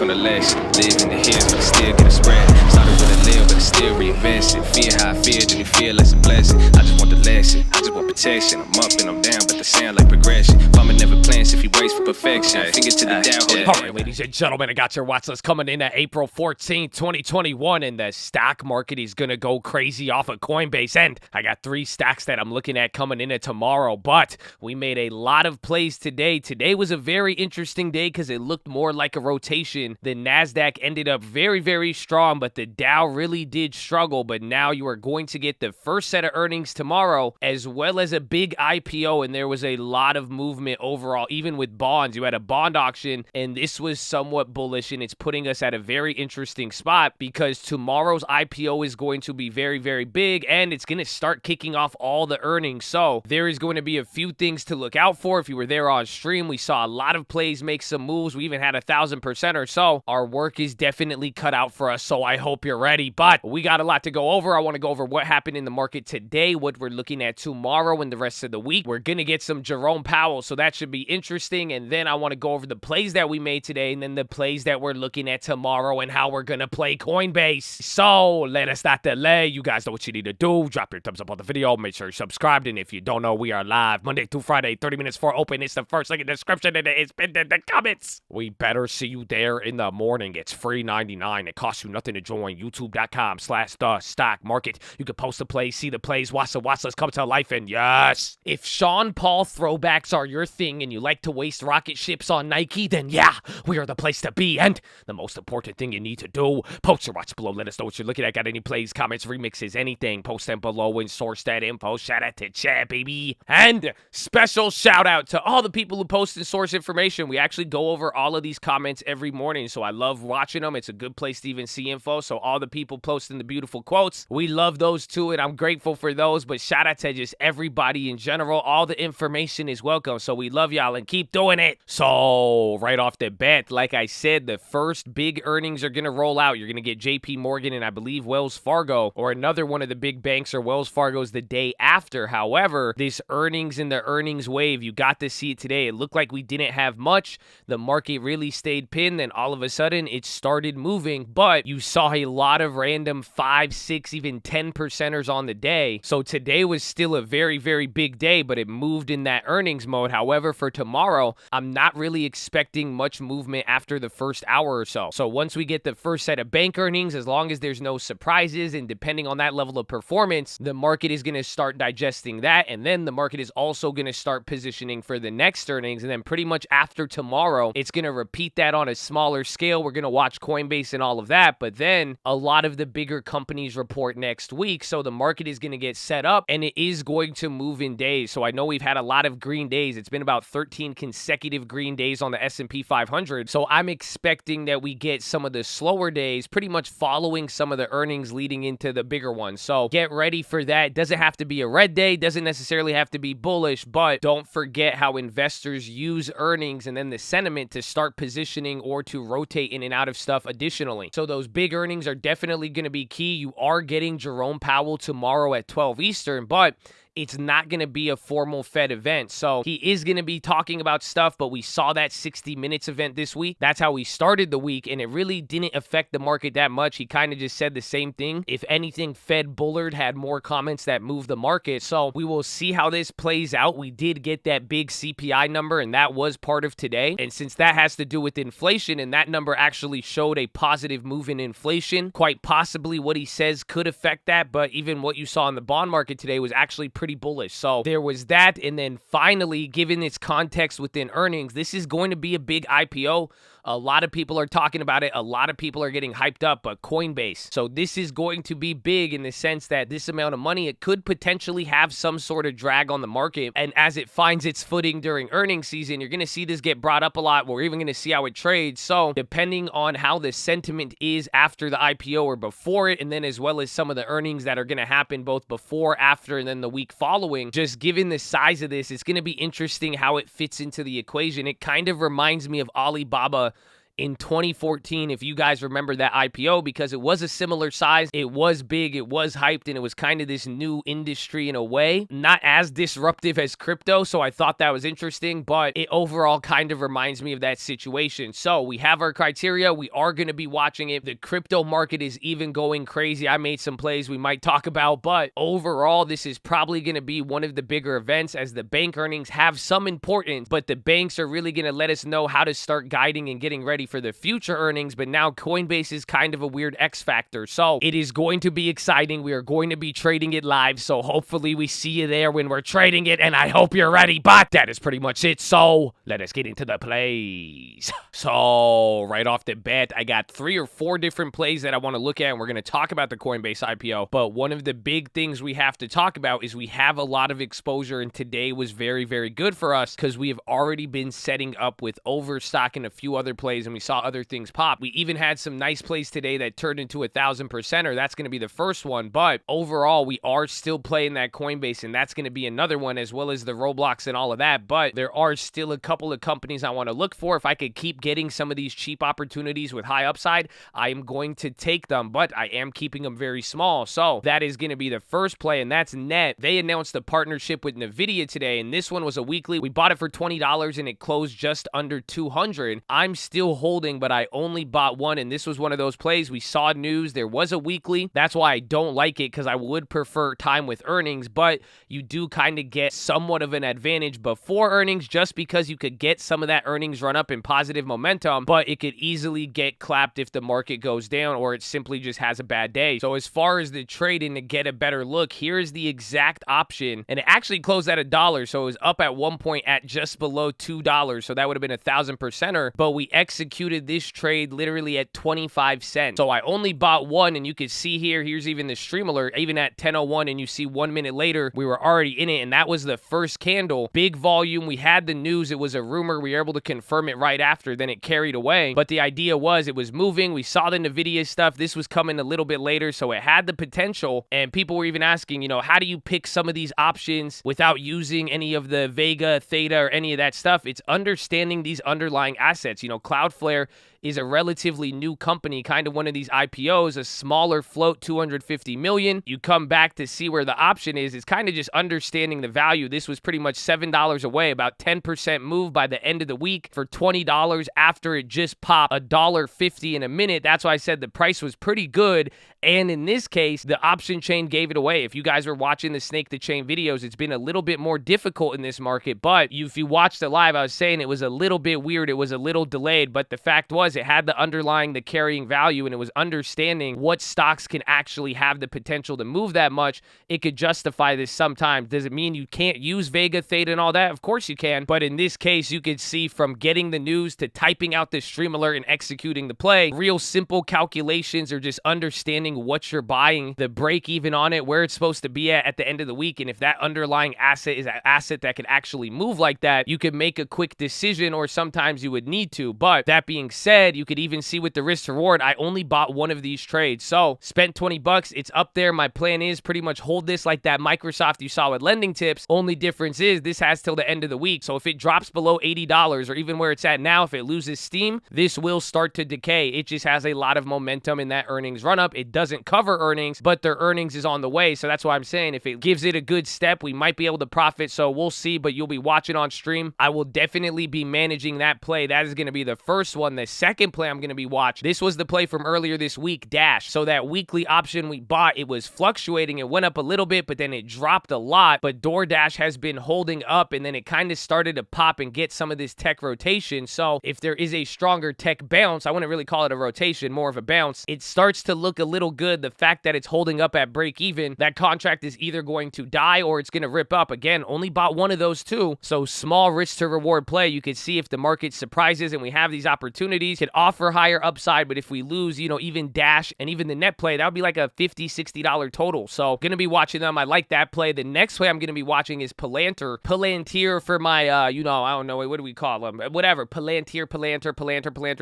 learned from the lesson. Live in the hills, but I still get a spread. Started with a little, but I still reinvested. Fear how I feel, then you feel like a blessing. I just want the lesson, I just want protection. I'm up and I'm down, but they sound like progression. Farmer never plans if he waits for perfection. Finger to the down. All right, ladies and gentlemen, I got your watch list coming in at April 14th, 2021, and the stock market is going to go crazy off of Coinbase. And I got 3 stocks that I'm looking at coming in at tomorrow, but we made a lot of plays today. Today was a very interesting day because it looked more like a rotation. The NASDAQ ended up very, very strong, but the Dow really did struggle. But now you are going to get the first set of earnings tomorrow, as well as a big IPO, and there was a lot of movement overall, even with bonds. You had a bond auction, and this was somewhat bullish, and it's putting us at a very interesting spot because tomorrow's IPO is going to be very, very big, and it's going to start kicking off all the earnings. So there is going to be a few things to look out for. If you were there on stream, we saw a lot of plays make some moves. We even had 1,000% or so. Our work is definitely cut out for us, so I hope you're ready. But we got a lot to go over. I want to go over what happened in the market today, what we're looking at tomorrow and the rest of the week. We're going to get some Jerome Powell, so that should be interesting. And then I want to go over the plays that we made today and then the plays that we're looking at tomorrow and how we're going to play Coinbase. So let us not delay. You guys know what you need to do. Drop your thumbs up on the video. Make sure you're subscribed. And if you don't know, we are live Monday through Friday, 30 minutes before open. It's the first link in the description and it's pinned in the comments. We better see you there in the morning. It's free $99. It costs you nothing to join. YouTube.com/the-stock-market. You can post the plays, see the plays, watch the watch list come to life. And yes, if Sean Paul throwbacks are your thing and you like to waste rocket ships on Nike, then yeah, we are the place to be. And the most important thing you need to do, post your watch below. Let us know what you're looking at. Got any plays, comments, remixes, anything. Post them below and source that info. Shout out to chat, baby. And special shout out to all the people who post and source information. We actually go over all of these comments every morning, so I love watching them. It's a good place to even see info. So all the people posting the beautiful quotes, we love those too, and I'm grateful for those. But shout out to just everybody in general. All the information is welcome, so we love y'all and keep doing it. So right off the bat, like I said, the first big earnings are going to roll out. You're going to get JP Morgan and I believe Wells Fargo, or another one of the big banks, or Wells Fargo's the day after. However, this earnings and the earnings wave, you got to see it today. It looked like we didn't have much. The market really stayed pinned, then all of a sudden it started moving, but you saw a lot of random 5, 6, even 10%ers on the day. So today was still a very, very big day, but it moved in that earnings mode. However, for tomorrow, I'm not really expecting much movement after the first hour or so. So once we get the first set of bank earnings, as long as there's no surprises and depending on that level of performance, the market is going to start digesting that, and then the market is also going to start positioning for the next earnings, and then pretty much after tomorrow, it's going to repeat that on a smaller scale. We're going to watch Coinbase and all of that, but then a lot of the bigger companies report next week, so the market is going to get set up, and it is going to move in days. So I know we've had a lot of green days. It's been about 13 consecutive green days on the S&P 500, so I'm expecting that we get some of the slower days pretty much following some of the earnings leading into the bigger ones. So get ready for that. Doesn't have to be a red day, doesn't necessarily have to be bullish, but don't forget how investors use earnings and then the sentiment to start positioning or to rotate in and out of stuff additionally. So those big earnings are definitely going to be key. You are getting Jerome Powell tomorrow at 12 Eastern, but it's not going to be a formal Fed event. So he is going to be talking about stuff, but we saw that 60 Minutes event this week. That's how we started the week, and it really didn't affect the market that much. He kind of just said the same thing. If anything, Fed Bullard had more comments that moved the market. So we will see how this plays out. We did get that big CPI number, and that was part of today. And since that has to do with inflation, and that number actually showed a positive move in inflation, quite possibly what he says could affect that. But even what you saw in the bond market today was actually pretty bullish. So there was that. And then finally, given its context within earnings, this is going to be a big IPO. A lot of people are talking about it. A lot of people are getting hyped up, but Coinbase. So this is going to be big in the sense that this amount of money, it could potentially have some sort of drag on the market. And as it finds its footing during earnings season, you're going to see this get brought up a lot. We're even going to see how it trades. So depending on how the sentiment is after the IPO or before it, and then as well as some of the earnings that are going to happen both before, after, and then the week following, just given the size of this, it's going to be interesting how it fits into the equation. It kind of reminds me of Alibaba in 2014, if you guys remember that IPO, because it was a similar size. It was big, it was hyped, and it was kind of this new industry in a way. Not as disruptive as crypto, so I thought that was interesting, but it overall kind of reminds me of that situation. So we have our criteria. We are going to be watching it. The crypto market is even going crazy. I made some plays we might talk about, but overall, this is probably going to be one of the bigger events, as the bank earnings have some importance, but the banks are really going to let us know how to start guiding and getting ready for the future earnings. But now Coinbase is kind of a weird X factor, so it is going to be exciting. We are going to be trading it live, so hopefully we see you there when we're trading it, and I hope you're ready. But that is pretty much it, so let us get into the plays. So right off the bat, I got 3 or 4 different plays that I want to look at, and we're going to talk about the Coinbase IPO. But one of the big things we have to talk about is we have a lot of exposure, and today was very, very good for us because we have already been setting up with overstock and a few other plays, and we saw other things pop. We even had some nice plays today that turned into 1,000%er. That's going to be the first one, but overall, we are still playing that Coinbase, and that's going to be another one, as well as the Roblox and all of that. But there are still a couple of companies I want to look for. If I could keep getting some of these cheap opportunities with high upside, I am going to take them, but I am keeping them very small. So that is going to be the first play, and that's Net. They announced a partnership with NVDA today, and this one was a weekly. We bought it for $20, and it closed just under $200. I'm still holding, but I only bought one, and this was one of those plays. We saw news. There was a weekly. That's why I don't like it, because I would prefer time with earnings, but you do kind of get somewhat of an advantage before earnings, just because you could get some of that earnings run up in positive momentum, but it could easily get clapped if the market goes down or it simply just has a bad day. So as far as the trading to get a better look, here's the exact option, and it actually closed at $1, so it was up at one point at just below $2, so that would have been 1,000%er, but we executed this trade literally at 25 cents. So I only bought one, and you can see here's even the stream alert, even at 10:01, and you see 1 minute later, we were already in it, and that was the first candle. Big volume. We had the news. It was a rumor. We were able to confirm it right after. Then it carried away, but the idea was it was moving. We saw the NVIDIA stuff. This was coming a little bit later, so it had the potential, and people were even asking, how do you pick some of these options without using any of the Vega, Theta, or any of that stuff? It's understanding these underlying assets. Cloudflare is a relatively new company, kind of one of these IPOs, a smaller float, 250 million. You come back to see where the option is. It's kind of just understanding the value. This was pretty much $7 away, about 10% move by the end of the week for $20 after it just popped $1.50 in a minute. That's why I said the price was pretty good. And in this case, the option chain gave it away. If you guys were watching the Snake the Chain videos, it's been a little bit more difficult in this market. But if you watched it live, I was saying it was a little bit weird. It was a little delayed. But the fact was, it had the carrying value, and it was understanding what stocks can actually have the potential to move that much. It could justify this sometimes. Does it mean you can't use Vega, Theta, and all that? Of course you can. But in this case, you could see from getting the news to typing out the stream alert and executing the play, real simple calculations or just understanding what you're buying, the break even on it, where it's supposed to be at the end of the week. And if that underlying asset is an asset that could actually move like that, you could make a quick decision, or sometimes you would need to. But that being said, you could even see with the risk to reward, I only bought one of these trades. So spent $20. It's up there. My plan is pretty much hold this like that Microsoft you saw with lending tips. Only difference is this has till the end of the week. So if it drops below $80 or even where it's at now, if it loses steam, this will start to decay. It just has a lot of momentum in that earnings run up. It doesn't cover earnings, but their earnings is on the way. So that's why I'm saying if it gives it a good step, we might be able to profit. So we'll see, but you'll be watching on stream. I will definitely be managing that play. That is going to be the first one. The second play I'm going to be watching, this was the play from earlier this week, Dash. So that weekly option we bought, it was fluctuating. It went up a little bit, but then it dropped a lot. But DoorDash has been holding up, and then it kind of started to pop and get some of this tech rotation. So if there is a stronger tech bounce, I wouldn't really call it a rotation, more of a bounce, it starts to look a little good. The fact that it's holding up at break even, that contract is either going to die or it's going to rip up. Again, only bought one of those two. So small risk to reward play. You could see if the market surprises and we have these opportunities, could offer higher upside. But if we lose, even Dash and even the net play, that would be like a $50, $60 total. So going to be watching them. I like that play. The next play I'm going to be watching is Palantir for my, I don't know, what do we call them? Whatever. Palantir,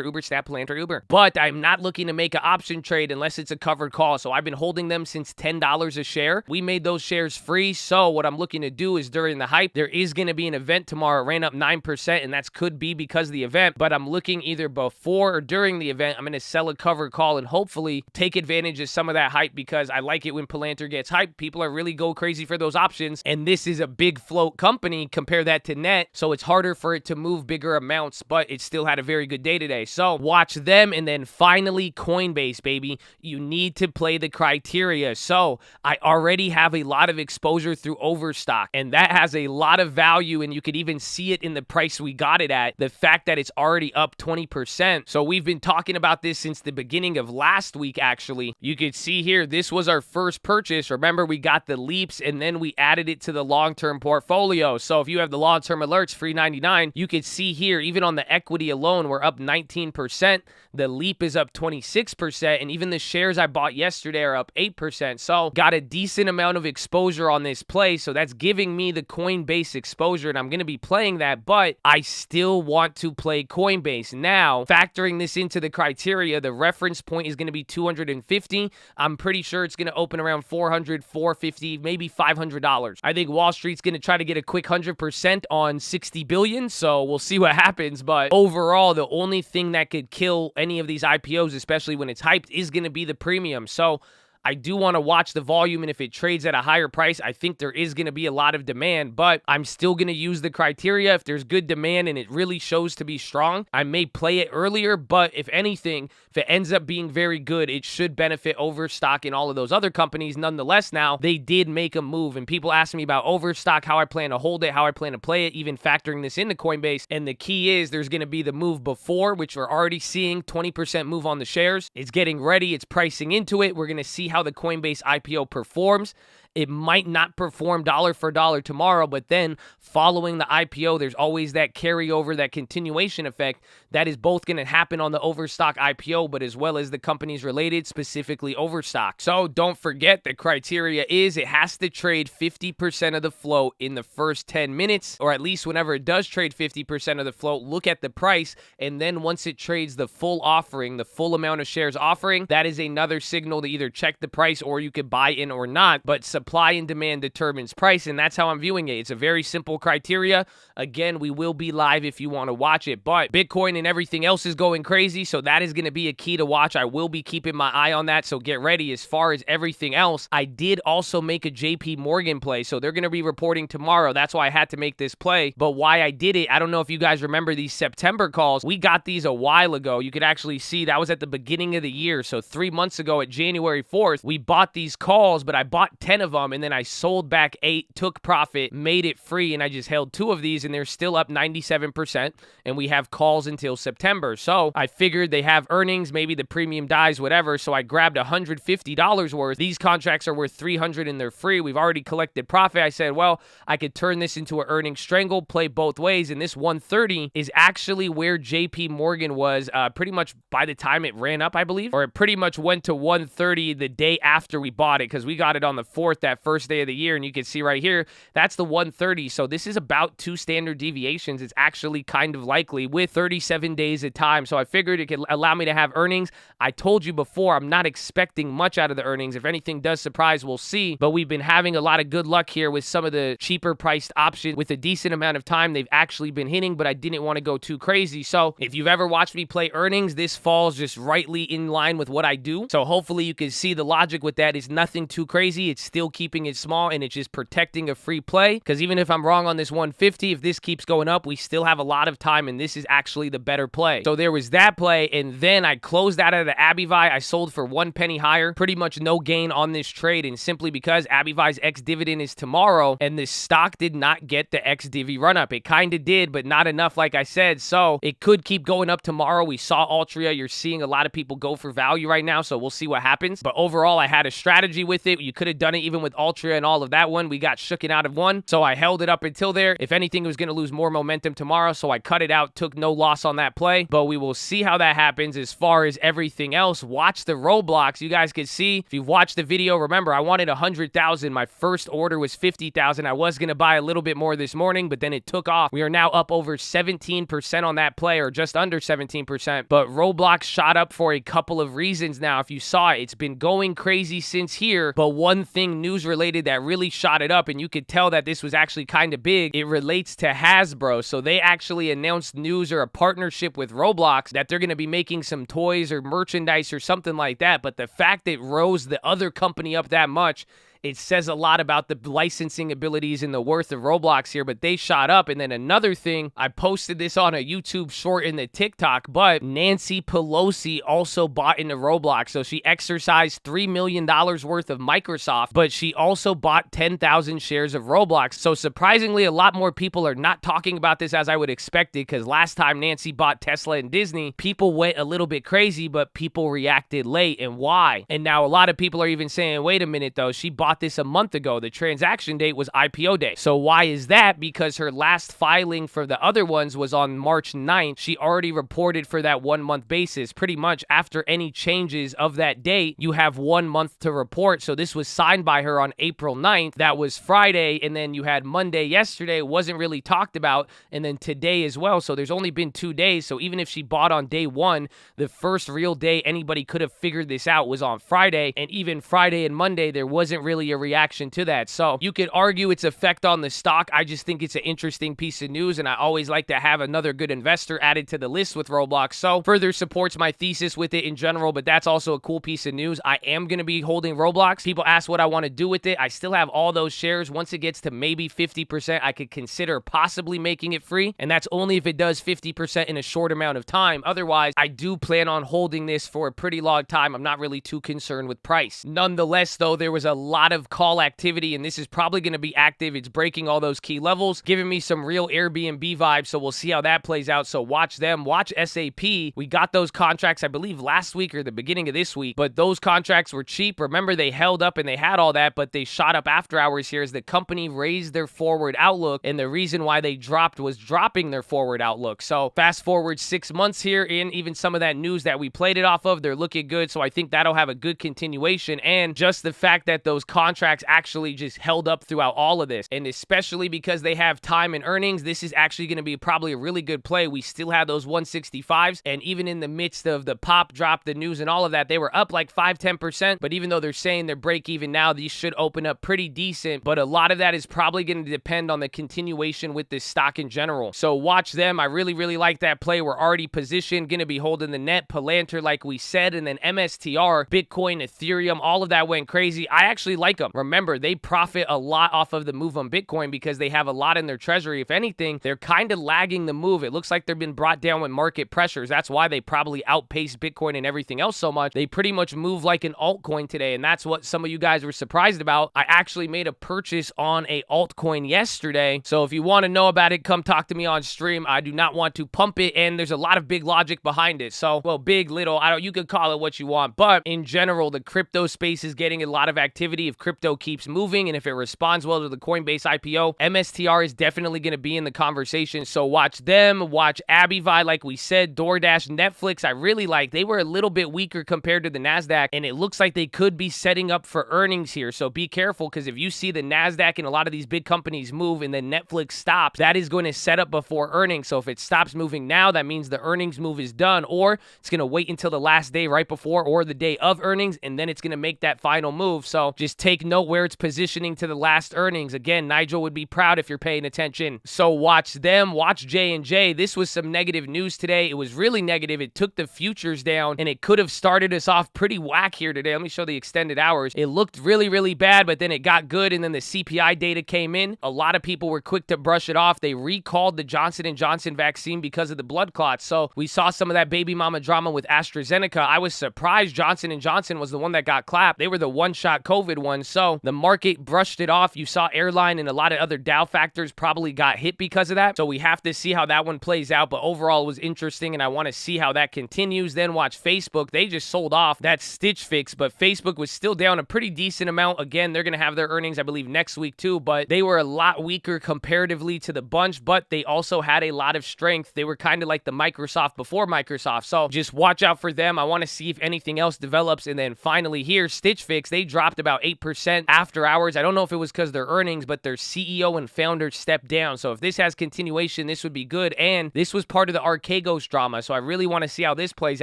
Uber, Snap, Palantir, Uber. But I'm not looking to make an option trade unless it's a covered call. So I've been holding them since $10 a share. We made those shares free. So what I'm looking to do is during the hype, there is going to be an event tomorrow. It ran up 9%, and that could be because of the event. But I'm looking either before before or during the event, I'm going to sell a cover call and hopefully take advantage of some of that hype, because I like it when Palantir gets hyped. People are really go crazy for those options, and this is a big float company. Compare that to Net, so it's harder for it to move bigger amounts, but it still had a very good day today. So watch them. And then finally, Coinbase, baby. You need to play the criteria. So I already have a lot of exposure through Overstock, and that has a lot of value, and you could even see it in the price we got it at. The fact that it's already up 20%. So we've been talking about this since the beginning of last week, actually. You could see here, this was our first purchase. Remember, we got the leaps, and then we added it to the long-term portfolio. So if you have the long-term alerts, free 99, you could see here, even on the equity alone, we're up 19%. The leap is up 26%, and even the shares I bought yesterday are up 8%. So got a decent amount of exposure on this play. So that's giving me the Coinbase exposure, and I'm going to be playing that, but I still want to play Coinbase. Now, factoring this into the criteria, the reference point is going to be 250. I'm pretty sure it's going to open around 400, 450, maybe $500. I think Wall Street's going to try to get a quick 100% on 60 billion, so we'll see what happens. But overall, the only thing that could kill any of these IPOs, especially when it's hyped, is going to be the premium. So I do want to watch the volume, and if it trades at a higher price, I think there is going to be a lot of demand, but I'm still going to use the criteria. If there's good demand and it really shows to be strong, I may play it earlier, but if anything, if it ends up being very good, it should benefit Overstock and all of those other companies. Nonetheless, now, they did make a move, and people ask me about Overstock, how I plan to hold it, how I plan to play it, even factoring this into Coinbase, and the key is there's going to be the move before, which we're already seeing, 20% move on the shares. It's getting ready. It's pricing into it. We're going to see how the Coinbase IPO performs. It might not perform dollar for dollar tomorrow, but then following the IPO, there's always that carryover, that continuation effect that is both going to happen on the Overstock IPO, but as well as the companies related, specifically Overstock. So don't forget, the criteria is it has to trade 50% of the float in the first 10 minutes, or at least whenever it does trade 50% of the float, look at the price, and then once it trades the full offering, the full amount of shares offering, that is another signal to either check the price or you could buy in or not, but supply and demand determines price, and that's how I'm viewing it. It's a very simple criteria. Again, we will be live if you want to watch it, but Bitcoin and everything else is going crazy, so that is going to be a key to watch. I will be keeping my eye on that, so get ready. As far as everything else, I did also make a JP Morgan play, so they're going to be reporting tomorrow. That's why I had to make this play, but why I did it, I don't know if you guys remember these September calls. We got these a while ago. You could actually see that was at the beginning of the year, so 3 months ago at January 4th, we bought these calls, but I bought 10 of them, and then I sold back 8, took profit, made it free, and I just held 2 of these, and they're still up 97%, and we have calls until September. So I figured they have earnings, maybe the premium dies, whatever, so I grabbed $150 worth. These contracts are worth $300 and they're free. We've already collected profit. I said, well, I could turn this into an earning strangle, play both ways, and this 130 is actually where JP Morgan was pretty much by the time it ran up, I believe, or it pretty much went to 130 the day after we bought it, because we got it on the 4th, that first day of the year, and you can see right here, that's the 130. So this is about 2 standard deviations. It's actually kind of likely with 37 days of time. So I figured it could allow me to have earnings. I told you before, I'm not expecting much out of the earnings. If anything does surprise, we'll see. But we've been having a lot of good luck here with some of the cheaper priced options. With a decent amount of time, they've actually been hitting, but I didn't want to go too crazy. So if you've ever watched me play earnings, this falls just rightly in line with what I do. So hopefully you can see the logic with that. Is nothing too crazy. It's still keeping it small, and it's just protecting a free play, because even if I'm wrong on this 150, if this keeps going up, we still have a lot of time, and this is actually the better play. So there was that play, and then I closed out of the Abivai. I sold for 1 penny higher, pretty much no gain on this trade, and simply because Abivai's ex-dividend is tomorrow, and this stock did not get the ex-divvy run-up. It kind of did, but not enough, like I said, so it could keep going up tomorrow. We saw Altria. You're seeing a lot of people go for value right now, so we'll see what happens, but overall, I had a strategy with it. You could have done it even with Altria and all of that one. We got shooken out of one, so I held it up until there. If anything, it was going to lose more momentum tomorrow, so I cut it out, took no loss on that play, but we will see how that happens. As far as everything else, watch the Roblox. You guys can see, if you've watched the video, remember, I wanted 100,000. My first order was 50,000. I was going to buy a little bit more this morning, but then it took off. We are now up over 17% on that play, or just under 17%, but Roblox shot up for a couple of reasons now. If you saw it, it's been going crazy since here, but one thing news related that really shot it up, and you could tell that this was actually kind of big. It relates to Hasbro. So they actually announced news or a partnership with Roblox that they're going to be making some toys or merchandise or something like that. But the fact it rose the other company up that much, it says a lot about the licensing abilities and the worth of Roblox here, but they shot up. And then another thing, I posted this on a YouTube short in the TikTok, but Nancy Pelosi also bought into Roblox. So she exercised $3 million worth of Microsoft, but she also bought 10,000 shares of Roblox. So surprisingly, a lot more people are not talking about this as I would expect it, because last time Nancy bought Tesla and Disney, people went a little bit crazy, but people reacted late. And why? And now a lot of people are even saying, wait a minute though, she bought this a month ago. The transaction date was IPO day. So why is that? Because her last filing for the other ones was on March 9th. She already reported for that 1 month basis. Pretty much after any changes of that date, you have 1 month to report. So this was signed by her on April 9th. That was Friday. And then you had Monday yesterday. It wasn't really talked about. And then today as well. So there's only been 2 days. So even if she bought on day 1, the first real day anybody could have figured this out was on Friday. And even Friday and Monday, there wasn't really a reaction to that. So you could argue its effect on the stock. I just think it's an interesting piece of news, and I always like to have another good investor added to the list with Roblox. So further supports my thesis with it in general, but that's also a cool piece of news. I am going to be holding Roblox. People ask what I want to do with it. I still have all those shares. Once it gets to maybe 50%, I could consider possibly making it free, and that's only if it does 50% in a short amount of time. Otherwise, I do plan on holding this for a pretty long time. I'm not really too concerned with price. Nonetheless, though, there was a lot of call activity, and this is probably going to be active. It's breaking all those key levels, giving me some real Airbnb vibes, so we'll see how that plays out. So watch them. Watch SAP. We got those contracts, I believe, last week or the beginning of this week, but those contracts were cheap. Remember, they held up and they had all that, but they shot up after hours here as the company raised their forward outlook, and the reason why they dropped was dropping their forward outlook. So fast forward 6 months here, and even some of that news that we played it off of, they're looking good, so I think that'll have a good continuation. And just the fact that those contracts actually just held up throughout all of this, and especially because they have time and earnings, this is actually going to be probably a really good play. We still have those 165s, and even in the midst of the pop drop, the news and all of that, they were up like 5-10%, but even though they're saying they're break even now, these should open up pretty decent, but a lot of that is probably going to depend on the continuation with this stock in general. So watch them. I really like that play. We're already positioned, going to be holding the net. Palantir, like we said, and then MSTR, Bitcoin, Ethereum, all of that went crazy. I actually like them. Remember, they profit a lot off of the move on Bitcoin because they have a lot in their treasury. If anything, they're kind of lagging the move. It looks like they've been brought down with market pressures. That's why they probably outpaced Bitcoin and everything else so much. They pretty much move like an altcoin today, and that's what some of you guys were surprised about. I actually made a purchase on a altcoin yesterday, so if you want to know about it, come talk to me on stream. I do not want to pump it, and there's a lot of big logic behind it. So, well, big, little, you could call it what you want, but in general, the crypto space is getting a lot of activity if crypto keeps moving, and if it responds well to the Coinbase IPO, MSTR is definitely going to be in the conversation. So watch them, watch Abivai, like we said, DoorDash, Netflix. I really like. They were a little bit weaker compared to the NASDAQ, and it looks like they could be setting up for earnings here. So be careful, because if you see the NASDAQ and a lot of these big companies move and then Netflix stops, that is going to set up before earnings. So if it stops moving now, that means the earnings move is done, or it's going to wait until the last day right before or the day of earnings, and then it's going to make that final move. So just take note where it's positioning to the last earnings. Again, Nigel would be proud if you're paying attention. So watch them, watch J&J. This was some negative news today. It was really negative. It took the futures down, and it could have started us off pretty whack here today. Let me show the extended hours. It looked really bad, but then it got good, and then the CPI data came in. A lot of people were quick to brush it off. They recalled the Johnson & Johnson vaccine because of the blood clots. So we saw some of that baby mama drama with AstraZeneca. I was surprised Johnson & Johnson was the one that got clapped. They were the one-shot COVID one. So the market brushed it off. You saw airline and a lot of other Dow factors probably got hit because of that. So we have to see how that one plays out. But overall, it was interesting, and I want to see how that continues. Then watch Facebook. They just sold off that Stitch Fix, but Facebook was still down a pretty decent amount. Again, they're going to have their earnings, I believe, next week too, but they were a lot weaker comparatively to the bunch, but they also had a lot of strength. They were kind of like the Microsoft before Microsoft. So just watch out for them. I want to see if anything else develops. And then finally here, Stitch Fix, they dropped about 8% 8% after hours. I don't know if it was because their earnings, but their CEO and founder stepped down. So if this has continuation, this would be good. And this was part of the Archegos drama. So I really want to see how this plays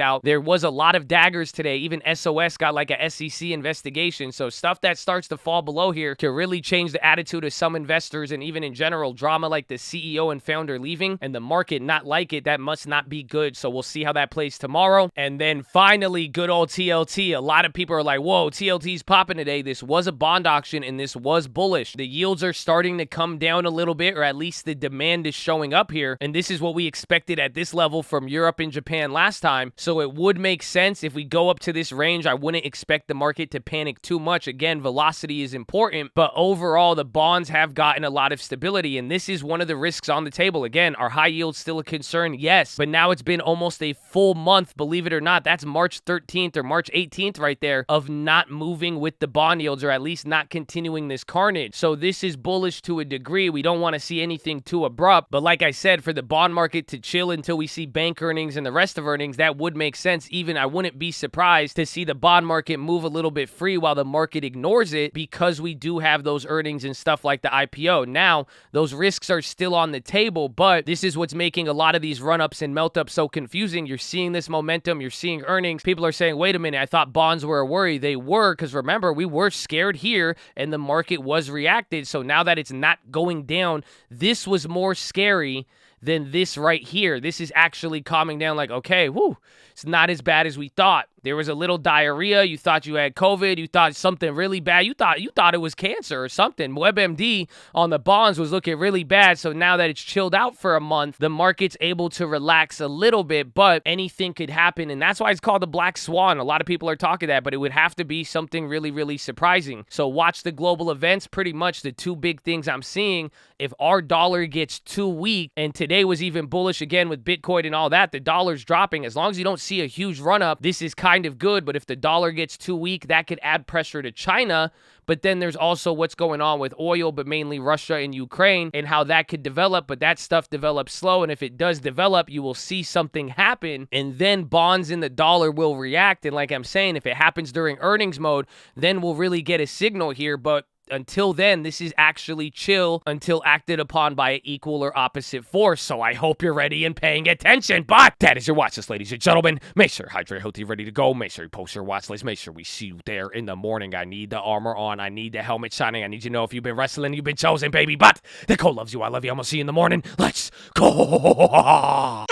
out. There was a lot of daggers today. Even SOS got like a SEC investigation. So stuff that starts to fall below here can really change the attitude of some investors, and even in general, drama like the CEO and founder leaving and the market not like it, that must not be good. So we'll see how that plays tomorrow. And then finally, good old TLT. A lot of people are like, whoa, TLT's popping today. This was a bond auction and this was bullish. The yields are starting to come down a little bit, or at least the demand is showing up here. And this is what we expected at this level from Europe and Japan last time. So it would make sense if we go up to this range. I wouldn't expect the market to panic too much. Again, velocity is important, but overall, the bonds have gotten a lot of stability. And this is one of the risks on the table. Again, are high yields still a concern? Yes, but now it's been almost a full month, believe it or not. That's March 13th or March 18th right there of not moving with the bond yields, or at least not continuing this carnage. So this is bullish to a degree. We don't want to see anything too abrupt, but like I said, for the bond market to chill until we see bank earnings and the rest of earnings, that would make sense. Even I wouldn't be surprised to see the bond market move a little bit free while the market ignores it, because we do have those earnings and stuff like the IPO. Now, those risks are still on the table, but this is what's making a lot of these run-ups and melt-ups so confusing. You're seeing this momentum, you're seeing earnings. People are saying, wait a minute, I thought bonds were a worry. They were, because remember, we were scared here and the market was reacted. So now that it's not going down, this was more scary than this right here. This is actually calming down, like, okay, whoo, it's not as bad as we thought. There was a little diarrhea. You thought you had COVID. You thought something really bad. You thought it was cancer or something. WebMD on the bonds was looking really bad. So now that it's chilled out for a month, the market's able to relax a little bit, but anything could happen. And that's why it's called the black swan. A lot of people are talking that, but it would have to be something really, really surprising. So watch the global events. Pretty much the two big things I'm seeing. If our dollar gets too weak, and today was even bullish again with Bitcoin and all that, the dollar's dropping. As long as you don't see a huge run up, this is kind of good. But if the dollar gets too weak, that could add pressure to China. But then there's also what's going on with oil, but mainly Russia and Ukraine, and how that could develop. But that stuff develops slow. And if it does develop, you will see something happen. And then bonds in the dollar will react. And like I'm saying, if it happens during earnings mode, then we'll really get a signal here. But until then, this is actually chill until acted upon by an equal or opposite force. So I hope you're ready and paying attention. But that is your watch list, ladies and gentlemen. Make sure hydrate, healthy, ready to go. Make sure you post your watch list. Make sure we see you there in the morning. I need the armor on. I need the helmet shining. I need you to know if you've been wrestling, you've been chosen, baby. But the Cole loves you. I love you. I'm gonna see you in the morning. Let's go.